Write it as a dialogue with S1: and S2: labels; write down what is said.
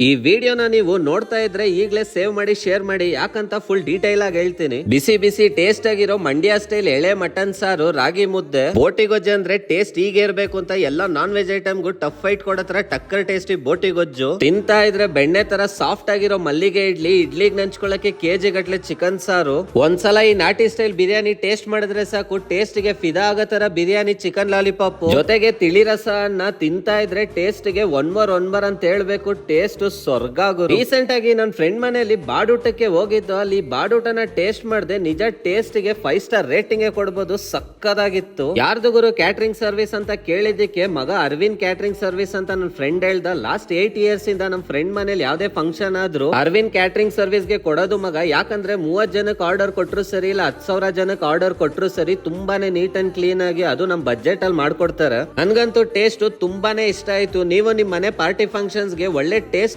S1: ಈ ವಿಡಿಯೋನ ನೀವು ನೋಡ್ತಾ ಇದ್ರೆ ಈಗಲೇ ಸೇವ್ ಮಾಡಿ ಶೇರ್ ಮಾಡಿ, ಯಾಕಂತ ಫುಲ್ ಡೀಟೇಲ್ ಆಗಿ ಹೇಳ್ತೀನಿ. ಬಿಸಿ ಬಿಸಿ ಟೇಸ್ಟ್ ಆಗಿರೋ ಮಂಡ್ಯ ಸ್ಟೈಲ್ ಎಳೆ ಮಟನ್ ಸಾರು, ರಾಗಿ ಮುದ್ದೆ, ಬೋಟಿ ಗೊಜ್ಜು ಅಂದ್ರೆ ಟೇಸ್ಟ್ ಹೀಗೆ ಇರ್ಬೇಕು ಅಂತ ಎಲ್ಲ ನಾನ್ ವೆಜ್ ಐಟಮ್ಗೂ ಟಫ್ ಫೈಟ್ ಕೊಡತ್ರ ಟಕ್ಕರ್ ಟೇಸ್ಟಿ ಬೋಟಿ ಗೊಜ್ಜು. ತಿಂತಾ ಇದ್ರೆ ಬೆಣ್ಣೆ ತರ ಸಾಫ್ಟ್ ಆಗಿರೋ ಮಲ್ಲಿಗೆ ಇಡ್ಲಿ, ಇಡ್ಲಿಗೆ ನಂಚ್ಕೊಳ್ಳಕ್ಕೆ ಕೆಜಿ ಗಟ್ಲೆ ಚಿಕನ್ ಸಾರು. ಒಂದ್ಸಲ ಈ ನಾಟಿ ಸ್ಟೈಲ್ ಬಿರಿಯಾನಿ ಟೇಸ್ಟ್ ಮಾಡಿದ್ರೆ ಸಾಕು, ಟೇಸ್ಟ್ ಗೆ ಫಿದಾ ಆಗೋ ತರ ಬಿರಿಯಾನಿ ಚಿಕನ್ ಲಾಲಿಪಾಪ್ ಜೊತೆಗೆ ತಿಳಿ ರಸ ಅನ್ನ ತಿಂತಾ ಇದ್ರೆ ಟೇಸ್ಟ್ ಗೆ ಒನ್ ಮೋರ್ ಅಂತ ಹೇಳ್ಬೇಕು. ಟೇಸ್ಟ್ ಸ್ವರ್ಗ. ರೀಸೆಂಟ್ ಆಗಿ ನನ್ನ ಫ್ರೆಂಡ್ ಮನೆಯಲ್ಲಿ ಬಾಡೂಟಕ್ಕೆ ಹೋಗಿದ್ದು, ಅಲ್ಲಿ ಬಾಡೂಟನ ಟೇಸ್ಟ್ ಮಾಡಿದೆ. ನಿಜ ಟೇಸ್ಟ್ ಗೆ 5 ಸ್ಟಾರ್ ರೇಟಿಂಗ್ ಕೊಡ್ಬೋದು, ಸಕ್ಕದಾಗಿತ್ತು. ಯಾರ್ದು ಗುರು ಕ್ಯಾಟರಿಂಗ್ ಸರ್ವಿಸ್ ಅಂತ ಕೇಳಿದ್ದಕ್ಕೆ ಮಗ ಅರವಿಂದ್ ಕ್ಯಾಟರಿಂಗ್ ಸರ್ವಿಸ್ ಅಂತ ನನ್ನ ಫ್ರೆಂಡ್ ಹೇಳ್ದ. ಲಾಸ್ಟ್ 8 ಇಯರ್ಸ್ ಇಂದ ನಮ್ಮ ಫ್ರೆಂಡ್ ಮನೇಲಿ ಯಾವ್ದೇ ಫಂಕ್ಷನ್ ಆದ್ರೂ ಅರವಿಂದ್ ಕ್ಯಾಟರಿಂಗ್ ಸರ್ವಿಸ್ ಗೆ ಕೊಡೋದು ಮಗ. ಯಾಕಂದ್ರೆ 30 ಜನಕ್ಕೆ ಆರ್ಡರ್ ಕೊಟ್ರು ಸರಿ, ಇಲ್ಲ 10,000 ಜನಕ್ಕೆ ಆರ್ಡರ್ ಕೊಟ್ರು ಸರಿ, ತುಂಬಾನೇ ನೀಟ್ ಅಂಡ್ ಕ್ಲೀನ್ ಆಗಿ ಅದು ನಮ್ ಬಜೆಟ್ ಅಲ್ಲಿ ಮಾಡ್ಕೊಡ್ತಾರೆ. ನನ್ಗಂತೂ ಟೇಸ್ಟ್ ತುಂಬಾನೇ ಇಷ್ಟ ಆಯ್ತು. ನೀವು ನಿಮ್ ಮನೆ ಪಾರ್ಟಿ ಫಂಕ್ಷನ್ಸ್ ಗೆ ಒಳ್ಳೆ ಟೇಸ್ಟ್